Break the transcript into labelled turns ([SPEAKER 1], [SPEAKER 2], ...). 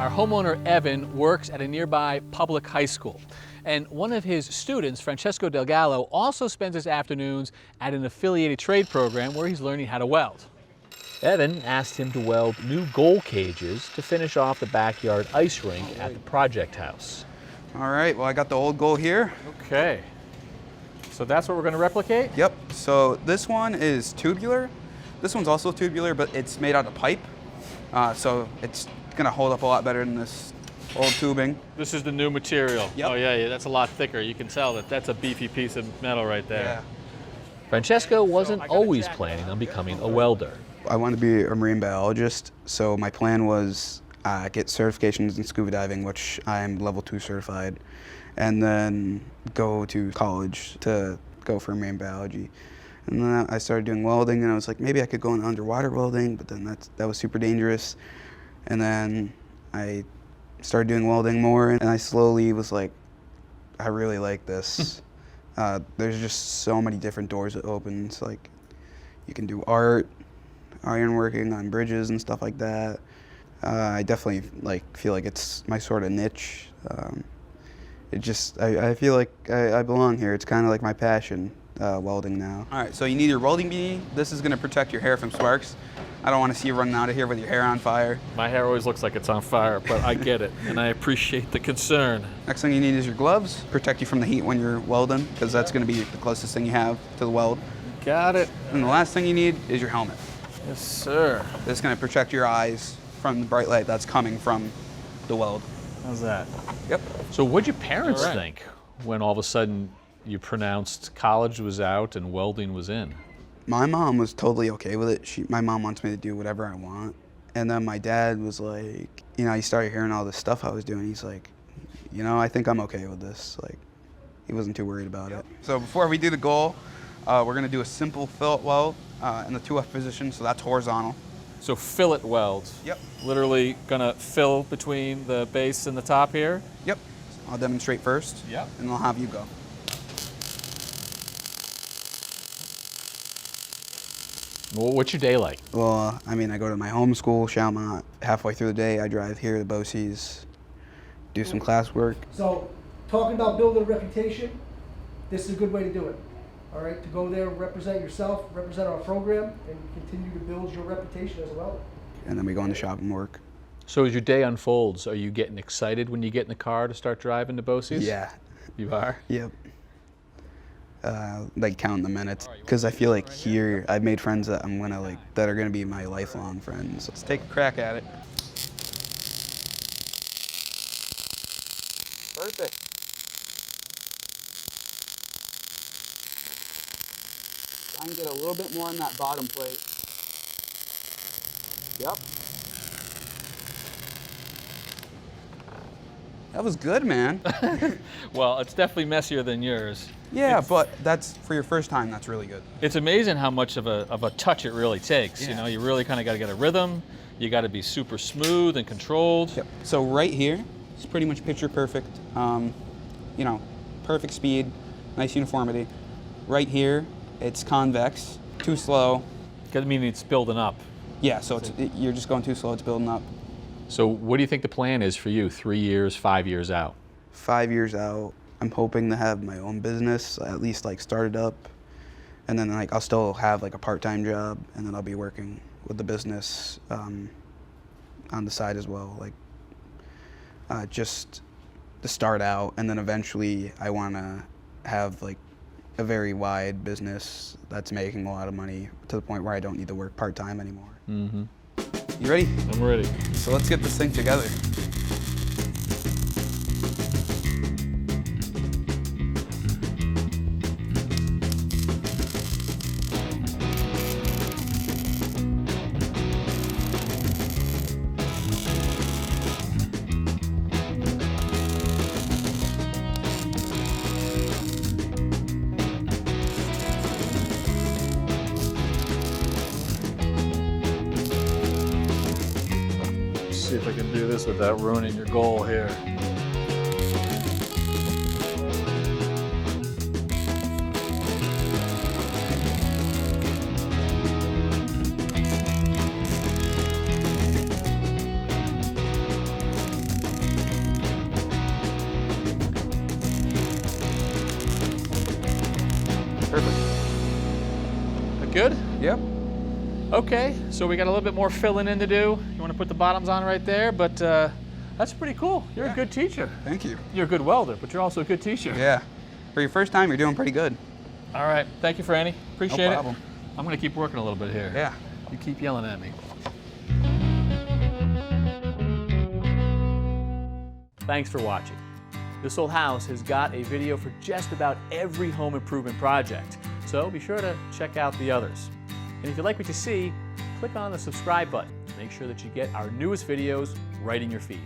[SPEAKER 1] Our homeowner, Evan, works at a nearby public high school. And one of his students, Francesco Delgallo, also spends his afternoons at an affiliated trade program where he's learning how to weld. Evan asked him to weld new goal cages to finish off the backyard ice rink at the project house.
[SPEAKER 2] All right, well, I got the old goal here.
[SPEAKER 1] Okay. So that's what we're going to replicate?
[SPEAKER 2] Yep, so this one is tubular. This one's also tubular, but it's made out of pipe. So it's going to hold up a lot better than this old tubing.
[SPEAKER 1] This is the new material.
[SPEAKER 2] Yep.
[SPEAKER 1] Oh yeah, that's a lot thicker. You can tell that that's a beefy piece of metal right there.
[SPEAKER 2] Yeah.
[SPEAKER 1] Francesco wasn't always planning on becoming a welder.
[SPEAKER 2] I wanted to be a marine biologist, so my plan was get certifications in scuba diving, which I'm level 2 certified, and then go to college to go for marine biology. And then I started doing welding, and I was like, maybe I could go into underwater welding, but then that was super dangerous. And then I started doing welding more, and I slowly was like, I really like this. There's just so many different doors it opens. Like, you can do art, ironworking on bridges and stuff like that. I definitely feel like it's my sort of niche. I feel like I belong here. It's kind of like my passion, welding now. All right, so you need your welding beanie. This is gonna protect your hair from sparks. I don't want to see you running out of here with your hair on fire.
[SPEAKER 1] My hair always looks like it's on fire, but I get it, and I appreciate the concern.
[SPEAKER 2] Next thing you need is your gloves. Protect you from the heat when you're welding, because that's gonna be the closest thing you have to the weld.
[SPEAKER 1] Got it.
[SPEAKER 2] And the last thing you need is your helmet.
[SPEAKER 1] Yes, sir.
[SPEAKER 2] This is gonna protect your eyes from the bright light that's coming from the weld.
[SPEAKER 1] How's that?
[SPEAKER 2] Yep.
[SPEAKER 1] So what'd your parents think when all of a sudden you pronounced college was out and welding was in?
[SPEAKER 2] My mom was totally okay with it. My mom wants me to do whatever I want. And then my dad was like, he started hearing all this stuff I was doing. He's like, I think I'm okay with this. Like, he wasn't too worried about it. So before we do the goal, we're gonna do a simple fillet weld in the 2F position, so that's horizontal.
[SPEAKER 1] So fillet weld.
[SPEAKER 2] Yep.
[SPEAKER 1] Literally gonna fill between the base and the top here?
[SPEAKER 2] Yep. I'll demonstrate first.
[SPEAKER 1] Yep.
[SPEAKER 2] And I'll have you go.
[SPEAKER 1] Well, what's your day like?
[SPEAKER 2] Well, I go to my home school, Chalmont. Halfway through the day, I drive here to BOCES, do some classwork.
[SPEAKER 3] So, talking about building a reputation, this is a good way to do it. All right, to go there, represent yourself, represent our program, and continue to build your reputation as a welder.
[SPEAKER 2] And then we go in the shop and work.
[SPEAKER 1] So as your day unfolds, are you getting excited when you get in the car to start driving to BOCES?
[SPEAKER 2] Yeah.
[SPEAKER 1] You are?
[SPEAKER 2] Yep. Counting the minutes, because I feel like here I've made friends that that are gonna be my lifelong friends. Let's take a crack at it. Perfect. I can get a little bit more on that bottom plate. Yep. That was good, man.
[SPEAKER 1] Well, it's definitely messier than yours.
[SPEAKER 2] Yeah, but that's for your first time. That's really good.
[SPEAKER 1] It's amazing how much of a touch it really takes.
[SPEAKER 2] Yeah.
[SPEAKER 1] You really kind of got to get a rhythm. You got to be super smooth and controlled.
[SPEAKER 2] Yep. So right here, it's pretty much picture perfect. Perfect speed, nice uniformity. Right here, it's convex, too slow.
[SPEAKER 1] Doesn't mean it's building up.
[SPEAKER 2] Yeah, so you're just going too slow. It's building up.
[SPEAKER 1] So what do you think the plan is for you 3 years, 5 years out?
[SPEAKER 2] 5 years out, I'm hoping to have my own business, at least start it up. And then I'll still have a part-time job, and then I'll be working with the business on the side as well. Just to start out, and then eventually I want to have a very wide business that's making a lot of money to the point where I don't need to work part-time anymore.
[SPEAKER 1] Mm-hmm.
[SPEAKER 2] You ready?
[SPEAKER 1] I'm ready.
[SPEAKER 2] So let's get this thing together.
[SPEAKER 1] See if I can do this without ruining your goal here. Good?
[SPEAKER 2] Yep.
[SPEAKER 1] Okay, so we got a little bit more filling in to do. You want to put the bottoms on right there, but that's pretty cool. You're a good teacher.
[SPEAKER 2] Thank you.
[SPEAKER 1] You're a good welder, but you're also a good teacher.
[SPEAKER 2] Yeah. For your first time, you're doing pretty good.
[SPEAKER 1] All right, thank you, Franny. Appreciate
[SPEAKER 2] No problem.
[SPEAKER 1] it. I'm gonna keep working a little bit here.
[SPEAKER 2] Yeah.
[SPEAKER 1] You keep yelling at me. Thanks for watching. This Old House has got a video for just about every home improvement project, so be sure to check out the others. And if you like what you see, click on the subscribe button to make sure that you get our newest videos right in your feed.